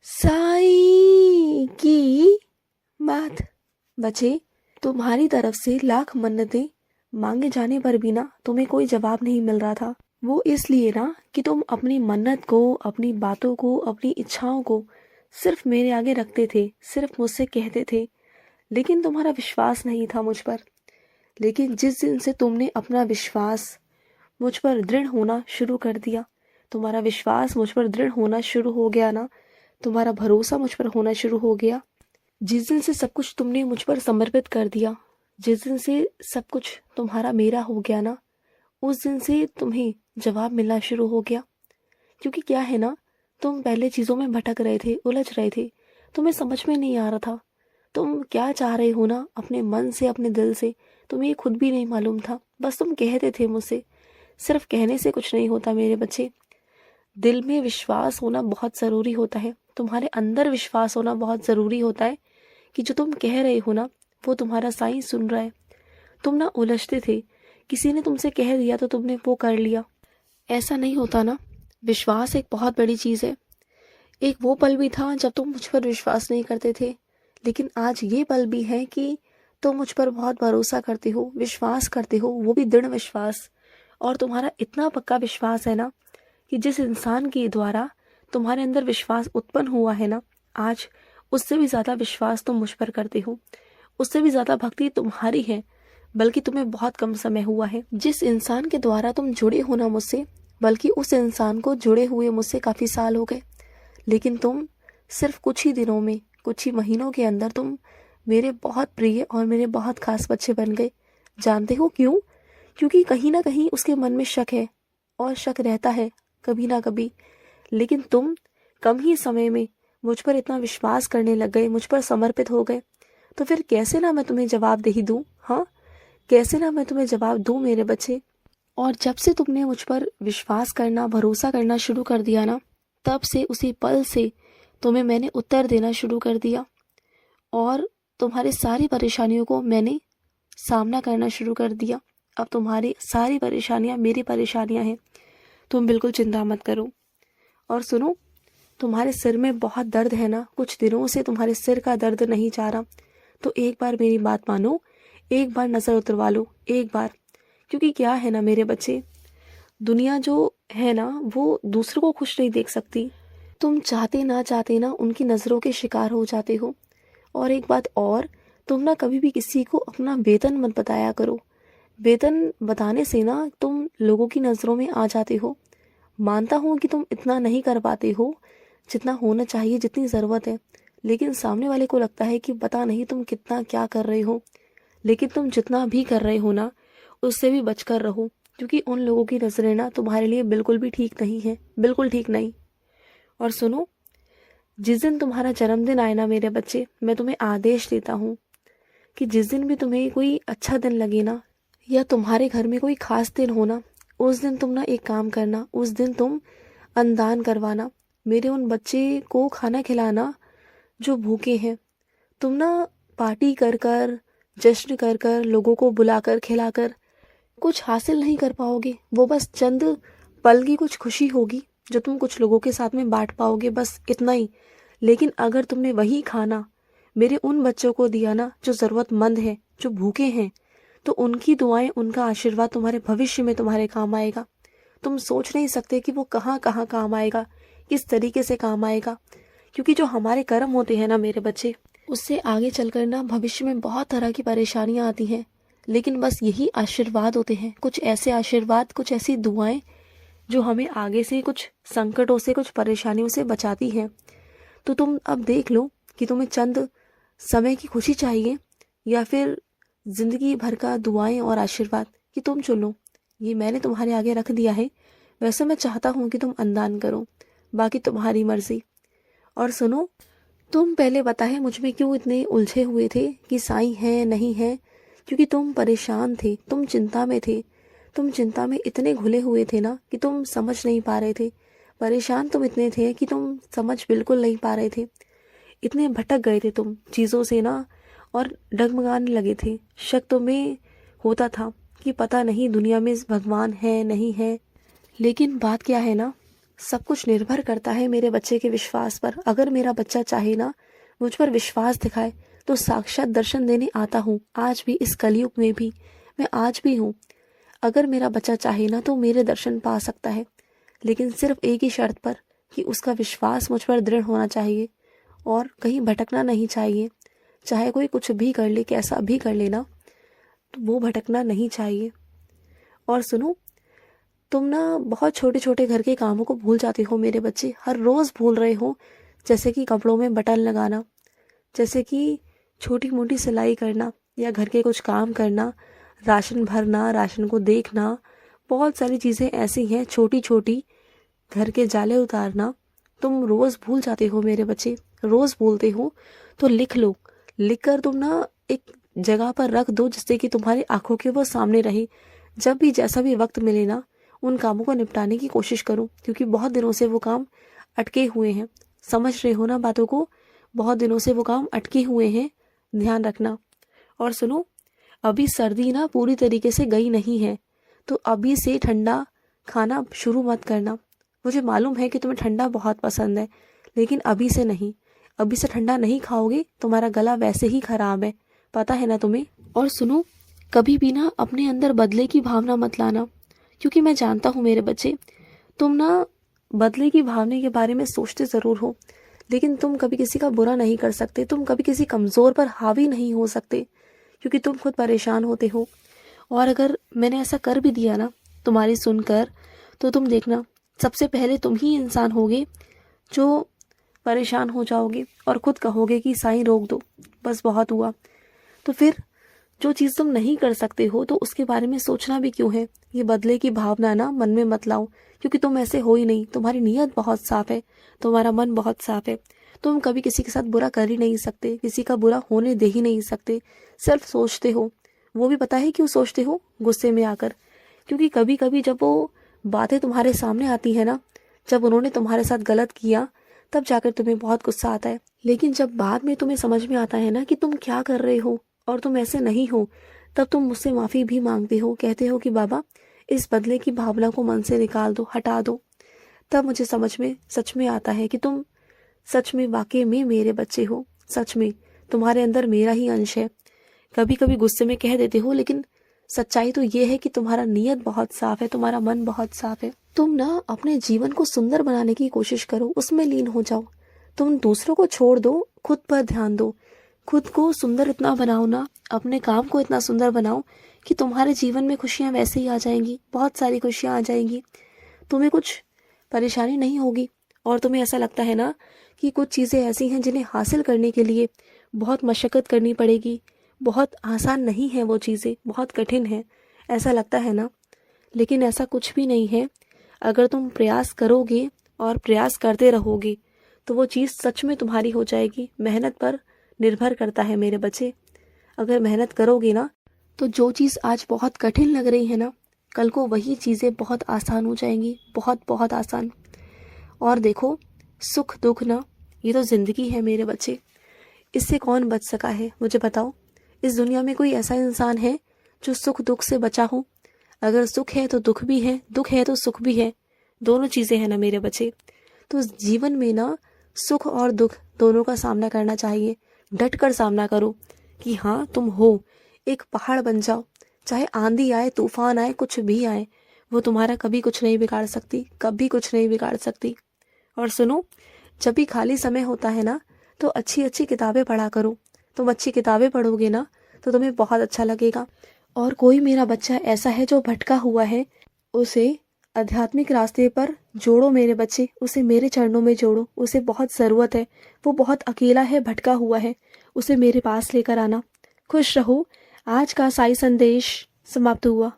साईं की बात। बच्चे, तुम्हारी तरफ से लाख मन्नतें मांगे जाने पर भी ना तुम्हें कोई जवाब नहीं मिल रहा था। वो इसलिए ना कि तुम अपनी मन्नत को, अपनी बातों को, अपनी इच्छाओं को सिर्फ मेरे आगे रखते थे, सिर्फ मुझसे कहते थे, लेकिन तुम्हारा विश्वास नहीं था मुझ पर। लेकिन जिस दिन से तुमने अपना विश्वास मुझ पर दृढ़ होना शुरू कर दिया, तुम्हारा विश्वास मुझ पर दृढ़ होना शुरू हो गया ना, तुम्हारा भरोसा मुझ पर होना शुरू हो गया, जिस दिन से सब कुछ तुमने मुझ पर समर्पित कर दिया, जिस दिन से सब कुछ तुम्हारा मेरा हो गया ना, उस दिन से तुम्हें जवाब मिलना शुरू हो गया। क्योंकि क्या है ना, तुम पहले चीज़ों में भटक रहे थे, उलझ रहे थे, तुम्हें समझ में नहीं आ रहा था तुम क्या चाह रहे हो ना, अपने मन से, अपने दिल से तुम्हें ये खुद भी नहीं मालूम था। बस तुम कहते थे मुझसे। सिर्फ कहने से कुछ नहीं होता मेरे बच्चे, दिल में विश्वास होना बहुत ज़रूरी होता है, तुम्हारे अंदर विश्वास होना बहुत ज़रूरी होता है कि जो तुम कह रहे हो ना वो तुम्हारा साईं सुन रहा है। तुम ना उलझते थे, किसी ने तुमसे कह दिया तो तुमने वो कर लिया, ऐसा नहीं होता ना। विश्वास एक बहुत बड़ी चीज़ है। एक वो पल भी था जब तुम मुझ पर विश्वास नहीं करते थे, लेकिन आज ये पल भी है कि तुम मुझ पर बहुत भरोसा करते हो, विश्वास करते हो, वो भी दृढ़ विश्वास। और तुम्हारा इतना पक्का विश्वास है ना कि जिस इंसान के द्वारा तुम्हारे अंदर विश्वास उत्पन्न हुआ है ना, आज उससे भी ज़्यादा विश्वास तुम मुझ पर करते हो, उससे भी ज़्यादा भक्ति तुम्हारी है। बल्कि तुम्हें बहुत कम समय हुआ है जिस इंसान के द्वारा तुम जुड़े हो ना मुझसे, बल्कि उस इंसान को जुड़े हुए मुझसे काफ़ी साल हो गए। लेकिन तुम सिर्फ कुछ ही दिनों में, कुछ ही महीनों के अंदर तुम मेरे बहुत प्रिय और मेरे बहुत खास बच्चे बन गए। जानते हो क्यों? क्योंकि कहीं ना कहीं उसके मन में शक है, और शक रहता है कभी ना कभी। लेकिन तुम कम ही समय में मुझ पर इतना विश्वास करने लग गए, मुझ पर समर्पित हो गए, तो फिर कैसे ना मैं तुम्हें जवाब दे दूँ? हाँ, कैसे ना मैं तुम्हें जवाब दूँ मेरे बच्चे। और जब से तुमने मुझ पर विश्वास करना, भरोसा करना शुरू कर दिया ना, तब से, उसी पल से तुम्हें मैंने उत्तर देना शुरू कर दिया, और तुम्हारी सारी परेशानियों को मैंने सामना करना शुरू कर दिया। अब तुम्हारी सारी परेशानियां मेरी परेशानियां हैं, तुम बिल्कुल चिंता मत करो। और सुनो, तुम्हारे सिर में बहुत दर्द है ना, कुछ दिनों से तुम्हारे सिर का दर्द नहीं जा रहा, तो एक बार मेरी बात मानो, एक बार नज़र उतरवा लो, एक बार। क्योंकि क्या है ना मेरे बच्चे, दुनिया जो है ना वो दूसरों को खुश नहीं देख सकती। तुम चाहते ना उनकी नज़रों के शिकार हो जाते हो। और एक बात और, तुम ना कभी भी किसी को अपना वेतन मत बताया करो। वेतन बताने से ना तुम लोगों की नज़रों में आ जाते हो। मानता हूँ कि तुम इतना नहीं कर पाते हो जितना होना चाहिए, जितनी ज़रूरत है, लेकिन सामने वाले को लगता है कि पता नहीं तुम कितना क्या कर रहे हो। लेकिन तुम जितना भी कर रहे हो ना, उससे भी बचकर रहो, क्योंकि उन लोगों की नज़रें ना तुम्हारे लिए बिल्कुल भी ठीक नहीं है, बिल्कुल ठीक नहीं। और सुनो, जिस दिन तुम्हारा जन्मदिन आए ना मेरे बच्चे, मैं तुम्हें आदेश देता हूँ कि जिस दिन भी तुम्हें कोई अच्छा दिन लगे ना, या तुम्हारे घर में कोई खास दिन हो ना, उस दिन तुम ना एक काम करना, उस दिन तुम अन्नदान करवाना, मेरे उन बच्चे को खाना खिलाना जो भूखे हैं। तुम ना पार्टी कर कर, जश्न कर कर, लोगों को बुलाकर खिलाकर कुछ हासिल नहीं कर पाओगे। वो बस चंद पल की कुछ खुशी होगी जो तुम कुछ लोगों के साथ में बांट पाओगे, बस इतना ही। लेकिन अगर तुमने वही खाना मेरे उन बच्चों को दिया ना जो ज़रूरतमंद है, जो भूखे हैं, तो उनकी दुआएं, उनका आशीर्वाद तुम्हारे भविष्य में तुम्हारे काम आएगा। तुम सोच नहीं सकते कि वो कहाँ कहाँ काम आएगा, किस तरीके से काम आएगा। क्योंकि जो हमारे कर्म होते हैं ना मेरे बच्चे, उससे आगे चलकर ना भविष्य में बहुत तरह की परेशानियां आती हैं। लेकिन बस यही आशीर्वाद होते हैं, कुछ ऐसे आशीर्वाद, कुछ ऐसी दुआएं जो हमें आगे से कुछ संकटों से, कुछ परेशानियों से बचाती हैं। तो तुम अब देख लो कि तुम्हें चंद समय की खुशी चाहिए या फिर जिंदगी भर का दुआएं और आशीर्वाद, कि तुम चुनो। ये मैंने तुम्हारे आगे रख दिया है। वैसे मैं चाहता हूँ कि तुम अन्नदान करो, बाकी तुम्हारी मर्जी। और सुनो, तुम पहले बताए मुझ में क्यों इतने उलझे हुए थे कि साईं है नहीं है? क्योंकि तुम परेशान थे, तुम चिंता में थे, तुम चिंता में इतने घुले हुए थे ना कि तुम समझ नहीं पा रहे थे। परेशान तुम इतने थे कि तुम समझ बिल्कुल नहीं पा रहे थे। इतने भटक गए थे तुम चीज़ों से ना, और डगमगाने लगे थे। शक तुम्हें होता था कि पता नहीं दुनिया में भगवान है नहीं है। लेकिन बात क्या है ना, सब कुछ निर्भर करता है मेरे बच्चे के विश्वास पर। अगर मेरा बच्चा चाहे ना मुझ पर विश्वास दिखाए तो साक्षात दर्शन देने आता हूँ। आज भी इस कलयुग में भी मैं आज भी हूँ। अगर मेरा बच्चा चाहे ना तो मेरे दर्शन पा सकता है, लेकिन सिर्फ एक ही शर्त पर कि उसका विश्वास मुझ पर दृढ़ होना चाहिए और कहीं भटकना नहीं चाहिए। चाहे कोई कुछ भी कर ले, कैसा भी कर लेना, तो वो भटकना नहीं चाहिए। और सुनो, तुम ना बहुत छोटे छोटे घर के कामों को भूल जाते हो मेरे बच्चे, हर रोज़ भूल रहे हो। जैसे कि कपड़ों में बटन लगाना, जैसे कि छोटी मोटी सिलाई करना या घर के कुछ काम करना, राशन भरना, राशन को देखना। बहुत सारी चीज़ें ऐसी हैं छोटी छोटी, घर के जाले उतारना। तुम रोज़ भूल जाते हो मेरे बच्चे, रोज़ भूलते हो। तो लिख लो, लिख कर तुम ना एक जगह पर रख दो जिससे कि तुम्हारी आंखों के वो सामने रहे। जब भी जैसा भी वक्त मिले ना उन कामों को निपटाने की कोशिश करो, क्योंकि बहुत दिनों से वो काम अटके हुए हैं। समझ रहे हो ना बातों को? बहुत दिनों से वो काम अटके हुए हैं, ध्यान रखना। और सुनो, अभी सर्दी ना पूरी तरीके से गई नहीं है, तो अभी से ठंडा खाना शुरू मत करना। मुझे मालूम है कि तुम्हें ठंडा बहुत पसंद है, लेकिन अभी से नहीं। अभी से ठंडा नहीं खाओगे, तुम्हारा गला वैसे ही खराब है, पता है ना तुम्हें। और सुनो, कभी भी ना अपने अंदर बदले की भावना मत लाना, क्योंकि मैं जानता हूँ मेरे बच्चे, तुम ना बदले की भावना के बारे में सोचते ज़रूर हो, लेकिन तुम कभी किसी का बुरा नहीं कर सकते। तुम कभी किसी कमज़ोर पर हावी नहीं हो सकते, क्योंकि तुम खुद परेशान होते हो। और अगर मैंने ऐसा कर भी दिया ना तुम्हारी सुनकर, तो तुम देखना, सबसे पहले तुम ही इंसान होगे जो परेशान हो जाओगे और खुद कहोगे कि साईं रोक दो, बस बहुत हुआ। तो फिर जो चीज़ तुम नहीं कर सकते हो तो उसके बारे में सोचना भी क्यों है। ये बदले की भावना ना मन में मत लाओ, क्योंकि तुम ऐसे हो ही नहीं। तुम्हारी नीयत बहुत साफ है, तुम्हारा मन बहुत साफ है। तुम कभी किसी के साथ बुरा कर ही नहीं सकते, किसी का बुरा होने दे ही नहीं सकते। सिर्फ सोचते हो, वो भी पता है क्यों सोचते हो? गुस्से में आकर। क्योंकि कभी कभी जब वो बातें तुम्हारे सामने आती है ना, जब उन्होंने तुम्हारे साथ गलत किया, तब जाकर तुम्हें बहुत गुस्सा आता है। लेकिन जब बाद में तुम्हें समझ में आता है ना कि तुम क्या कर रहे हो और तुम ऐसे नहीं हो, तब तुम मुझसे माफ़ी भी मांगते हो, कहते हो कि बाबा इस बदले की भावना को मन से निकाल दो, हटा दो। तब मुझे समझ में सच में आता है कि तुम सच में वाकई में मेरे बच्चे हो। सच में तुम्हारे अंदर मेरा ही अंश है। कभी कभी गुस्से में कह देते हो, लेकिन सच्चाई तो ये है कि तुम्हारा नीयत बहुत साफ है, तुम्हारा मन बहुत साफ है। तुम ना अपने जीवन को सुंदर बनाने की कोशिश करो, उसमें लीन हो जाओ। तुम दूसरों को छोड़ दो, खुद पर ध्यान दो। खुद को सुंदर इतना बनाओ ना, अपने काम को इतना सुंदर बनाओ कि तुम्हारे जीवन में खुशियाँ वैसे ही आ जाएंगी, बहुत सारी खुशियाँ आ जाएंगी। तुम्हें कुछ परेशानी नहीं होगी। और तुम्हें ऐसा लगता है ना कि कुछ चीज़ें ऐसी हैं जिन्हें हासिल करने के लिए बहुत मशक्क़त करनी पड़ेगी, बहुत आसान नहीं है वो चीज़ें, बहुत कठिन है, ऐसा लगता है ना। लेकिन ऐसा कुछ भी नहीं है। अगर तुम प्रयास करोगे और प्रयास करते रहोगे तो वो चीज़ सच में तुम्हारी हो जाएगी। मेहनत पर निर्भर करता है मेरे बच्चे। अगर मेहनत करोगे ना तो जो चीज़ आज बहुत कठिन लग रही है ना, कल को वही चीज़ें बहुत आसान हो जाएंगी, बहुत बहुत आसान। और देखो, सुख दुख ना, ये तो ज़िंदगी है मेरे बच्चे, इससे कौन बच सका है मुझे बताओ। इस दुनिया में कोई ऐसा इंसान है जो सुख दुख से बचा हो? अगर सुख है तो दुख भी है, दुख है तो सुख भी है, दोनों चीज़ें हैं ना मेरे बच्चे। तो जीवन में ना सुख और दुख दोनों का सामना करना चाहिए। डट कर सामना करो कि हाँ तुम हो, एक पहाड़ बन जाओ। चाहे आंधी आए, तूफान आए, कुछ भी आए, वो तुम्हारा कभी कुछ नहीं बिगाड़ सकती, कभी कुछ नहीं बिगाड़ सकती। और सुनो, जब भी खाली समय होता है ना तो अच्छी अच्छी किताबें पढ़ा करो। तुम अच्छी किताबें पढ़ोगे ना तो तुम्हें बहुत अच्छा लगेगा। और कोई मेरा बच्चा ऐसा है जो भटका हुआ है, उसे आध्यात्मिक रास्ते पर जोड़ो मेरे बच्चे, उसे मेरे चरणों में जोड़ो। उसे बहुत ज़रूरत है, वो बहुत अकेला है, भटका हुआ है, उसे मेरे पास लेकर आना। खुश रहो। आज का साई संदेश समाप्त हुआ।